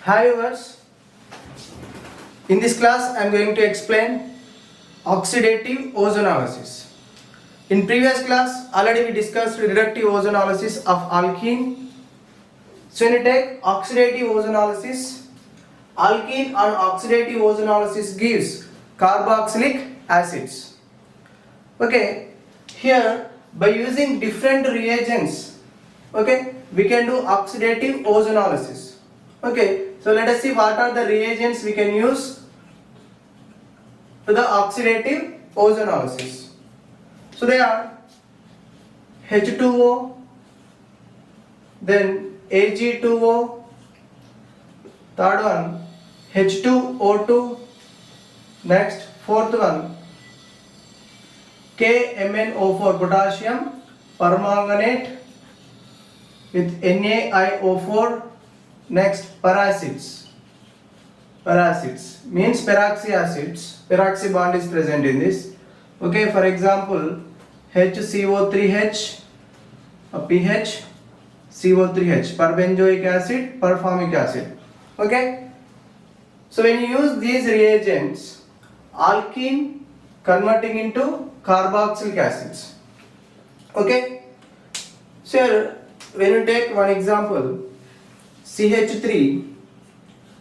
Hi viewers, in this class I am going to explain oxidative ozonolysis. In previous class already we discussed reductive ozonolysis of alkene. So when you take oxidative ozonolysis, alkene and oxidative ozonolysis gives carboxylic acids. Okay, here by using different reagents, okay, we can do oxidative ozonolysis. Okay, so let us see what are the reagents we can use to the oxidative ozonolysis. So they are H2O, then Ag2O, third one H2O2, next fourth one KMnO4 potassium permanganate with NaIO4, next paracids means peroxy acids, peroxy bond is present in this. Okay, for example HCO3H, pH, CO3H, perbenzoic acid, performic acid. Okay, so when you use these reagents, alkene converting into carboxylic acids. Okay, so here, when you take one example, CH3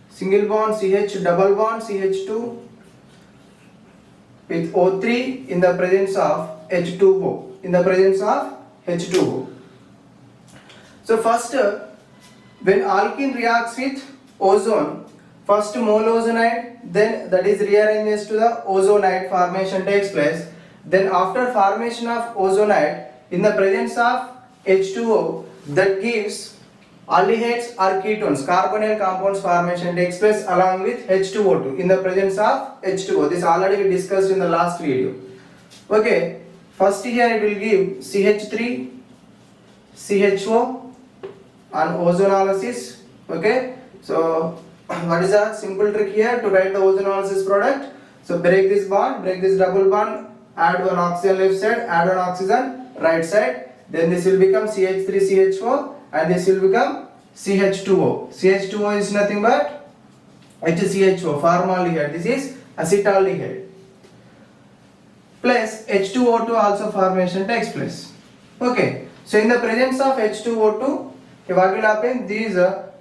single bond CH double bond CH2 with O3 in the presence of H2O, So first when alkene reacts with ozone, first mole ozonide, then that is rearranges to the ozonide, formation takes place. Then after formation of ozonide in the presence of H2O, that gives aldehydes or ketones, carbonyl compounds formation takes place along with H2O2 in the presence of H2O. This already we discussed in the last video. Okay, first here it will give CH3 CHO on ozonolysis. Okay, so what is a simple trick here to write the ozonolysis product? So break this bond, break this double bond, add one oxygen left side, add one oxygen right side, then this will become CH3CHO and this will become CH2O. CH2O is nothing but HCHO, formaldehyde. This is acetaldehyde. Plus H2O2 also formation takes place. Okay, so in the presence of H2O2, what will happen? These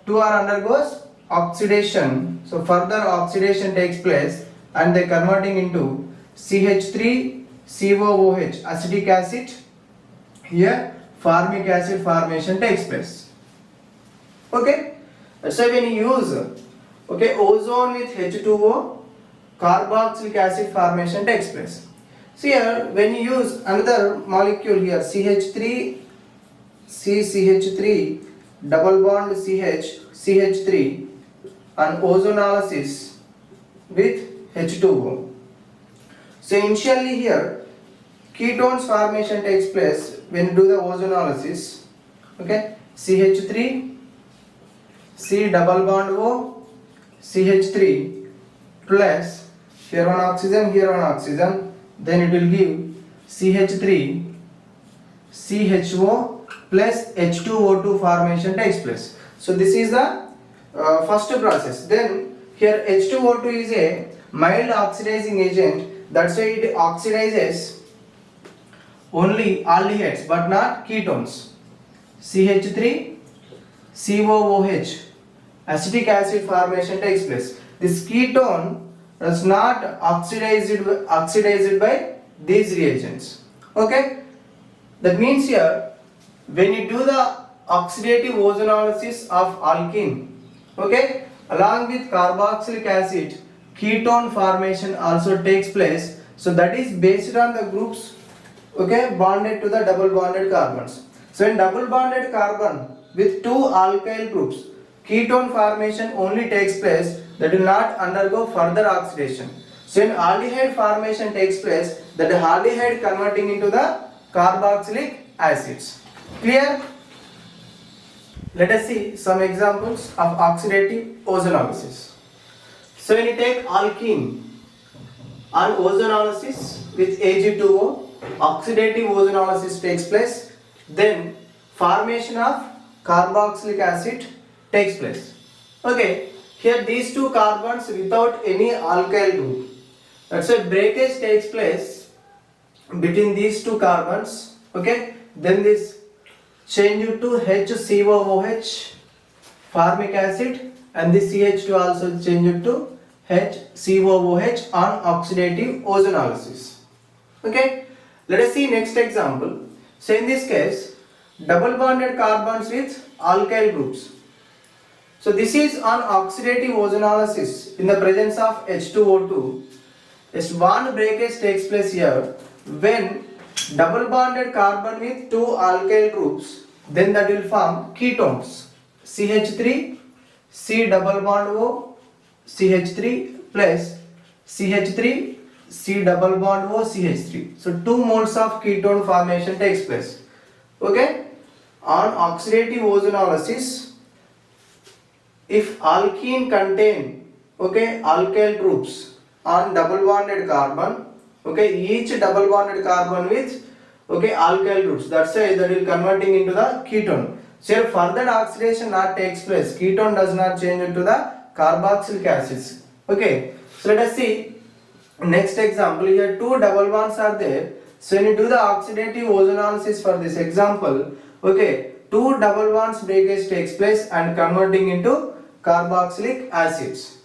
two are undergoes oxidation. So further oxidation takes place and they converting into CH3COOH, acetic acid. Here formic acid formation takes place. Okay, so when you use ozone with H2O, carboxylic acid formation takes place. So here when you use another molecule here CH3 double bond CH3 and ozonolysis with H2O. So initially here ketones formation takes place when you do the ozonolysis. Okay, CH3 C double bond O CH3 plus here one oxygen, then it will give CH3 CHO plus H2O2 formation takes place. So this is the first process. Then here H2O2 is a mild oxidizing agent, that's why it oxidizes only aldehydes but not ketones. CH3 COOH, acetic acid formation takes place. This ketone is not oxidized by these reagents. Okay, that means here when you do the oxidative ozonolysis of alkene, okay, along with carboxylic acid, ketone formation also takes place. So that is based on the groups, okay, bonded to the double bonded carbons. So in double bonded carbon with two alkyl groups, ketone formation only takes place, that will not undergo further oxidation. So in aldehyde formation takes place, that aldehyde converting into the carboxylic acids. Clear? Let us see some examples of oxidative ozonolysis. So when you take alkene on ozonolysis with Ag2O, oxidative ozonolysis takes place, then formation of carboxylic acid takes place. Okay, here these two carbons without any alkyl group. That's why breakage takes place between these two carbons. Okay, then this change it to HCOOH, formic acid, and this CH2 also change it to HCOOH on oxidative ozonolysis. Okay, let us see next example. So in this case, double bonded carbons with alkyl groups. So this is on oxidative ozonolysis in the presence of H2O2. Yes, one breakage takes place here when double bonded carbon with two alkyl groups, then that will form ketones. CH3, C double bond O, CH3 plus CH3, C double bond O, CH3. So 2 moles of ketone formation takes place. Okay? On oxidative ozonolysis, if alkene contain alkyl groups on double bonded carbon, each double bonded carbon with alkyl groups, that's why that will converting into the ketone. So here further oxidation not takes place, ketone does not change into the carboxylic acids. Okay, so let us see next example. Here two double bonds are there. So when you do the oxidative ozonolysis for this example, two double bonds breakage takes place and converting into carboxylic acids.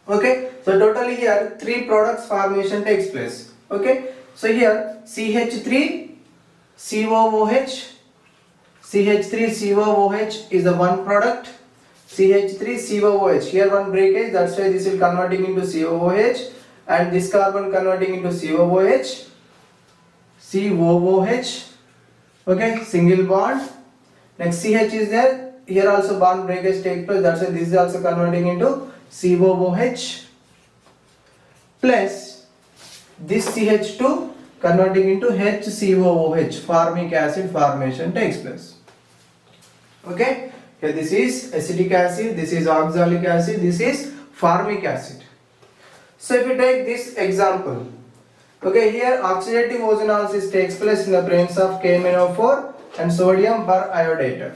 Okay, so totally here 3 products formation takes place. Okay, so here CH3 COOH, CH3 COOH is the one product. CH3 COOH, here one breakage, that's why this will converting into COOH, and this carbon converting into COOH, okay, single bond. Next CH is there, here also bond breakage takes place, that's why this is also converting into COOH, plus this CH2 converting into HCOOH, formic acid formation takes place. Okay, here this is acetic acid, this is oxalic acid, this is formic acid. So if you take this example, here oxidative ozonolysis takes place in the presence of KMnO4 and sodium periodate.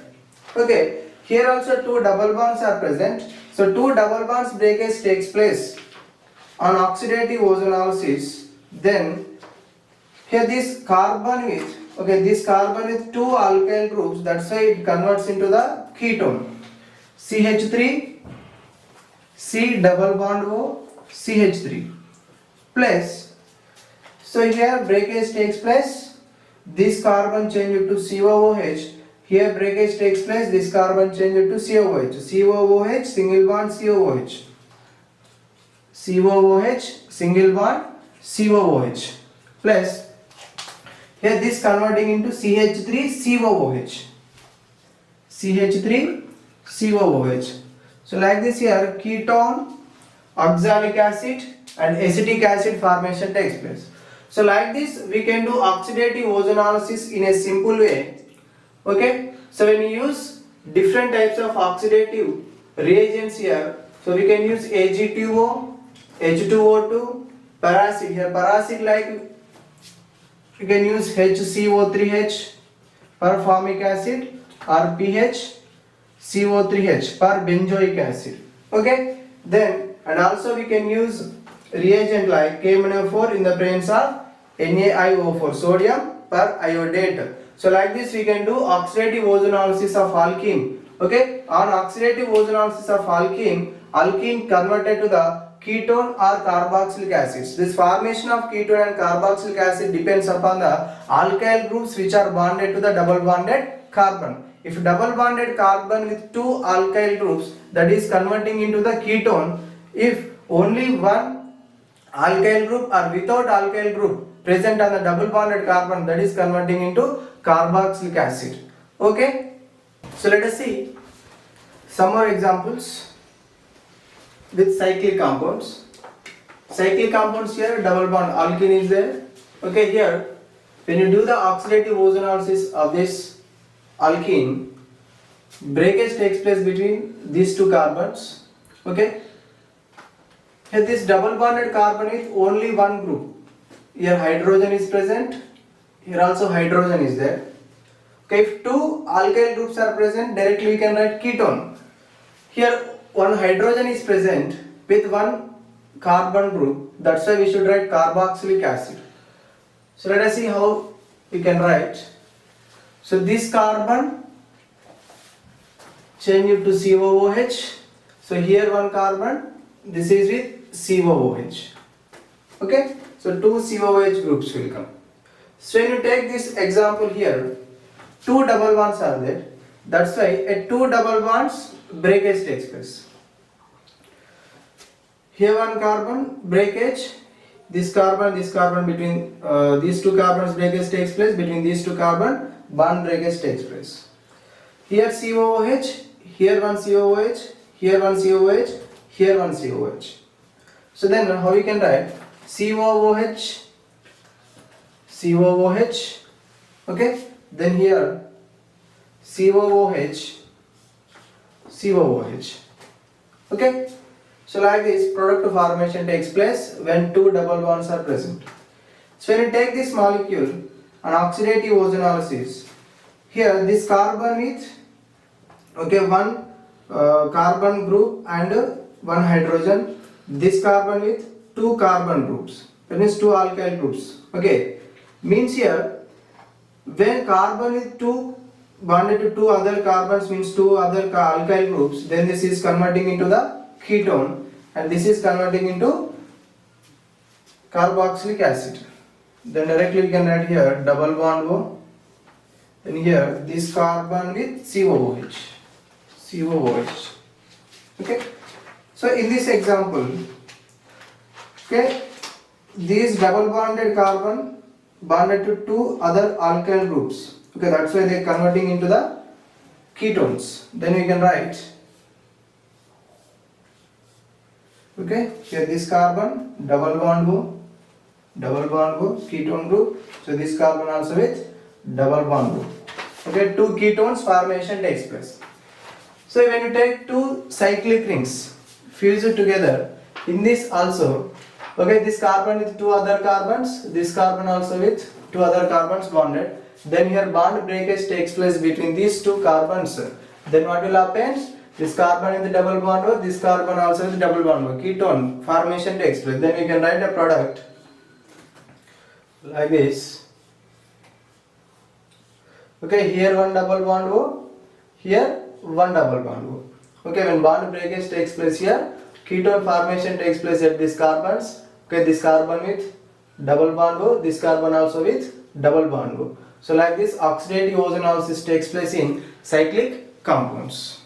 Okay, here also 2 double bonds are present. So 2 double bonds breakage takes place on oxidative ozonolysis. Then here this carbon with 2 alkyl groups, that's why it converts into the ketone. CH3 C double bond O, CH3 plus, so here breakage takes place, this carbon change it to COOH, here breakage takes place, this carbon change it to COOH, COOH single bond COOH, COOH single bond COOH, plus here this converting into CH3 COOH, CH3 COOH. So like this here ketone, oxalic acid and acetic acid formation takes place. So like this we can do oxidative ozonolysis in a simple way. Okay, so when you use different types of oxidative reagents here, so we can use Ag2O, H2O2, paracid. Here paracid, like you can use HCO3H per formic acid or PH CO3H per benzoic acid. Okay, then and also we can use reagent like KMnO4 in the presence of NaIO4, sodium periodate. So like this we can do oxidative ozonolysis of alkene. Okay, on oxidative ozonolysis of alkene converted to the ketone or carboxylic acids. This formation of ketone and carboxylic acid depends upon the alkyl groups which are bonded to the double bonded carbon. If double bonded carbon with 2 alkyl groups, that is converting into the ketone. If only one alkyl group or without alkyl group present on the double bonded carbon, that is converting into carboxylic acid. Okay, so let us see some more examples with cyclic compounds. Cyclic compounds, here double bond alkene is there. Okay, here when you do the oxidative ozonolysis of this alkene, breakage takes place between these 2 carbons. Okay, here this double bonded carbon with only one group, here hydrogen is present, here also hydrogen is there. Okay, if 2 alkyl groups are present, directly we can write ketone. Here one hydrogen is present with one carbon group. That's why we should write carboxylic acid. So let us see how we can write. So this carbon change it to COOH. So here one carbon, this is with COOH. Okay, so two COOH groups will come. So when you take this example here, two double bonds are there. That's why at two double bonds breakage takes place. Here one carbon breakage, this carbon between these two carbons breakage takes place, between these two carbon bond breakage takes place. Here COOH, here one COOH, here one COOH, here one COOH. So then how we can write COOH, COOH, okay, then here COOH, COOH, okay. So like this product formation takes place when two double bonds are present. So when you take this molecule on oxidative ozonolysis, here this carbon with one carbon group and one hydrogen, this carbon with two carbon groups, that means two alkyl groups, okay, means here when carbon with two bonded to two other carbons means two other alkyl groups, then this is converting into the ketone and this is converting into carboxylic acid. Then directly we can write here double bond O, and here this carbon with COOH, COOH, okay. So in this example, okay, these double bonded carbon bonded to two other alkyl groups, okay, that's why they are converting into the ketones. Then we can write, okay, here this carbon double bond O, ketone group. So this carbon also with double bond group, okay, two ketones formation takes place. So when you take two cyclic rings, fuse it together, in this also, okay, this carbon with two other carbons, this carbon also with two other carbons bonded, then here bond breakage takes place between these two carbons. Then what will happen? This carbon with the double bond O, this carbon also with double bond O, ketone formation takes place. Then we can write a product like this. Okay, here one double bond O, here one double bond O. Okay, when bond breakage takes place here, ketone formation takes place at these carbons. Okay, this carbon with double bond O, this carbon also with double bond O. So like this oxidative ozonolysis takes place in cyclic compounds.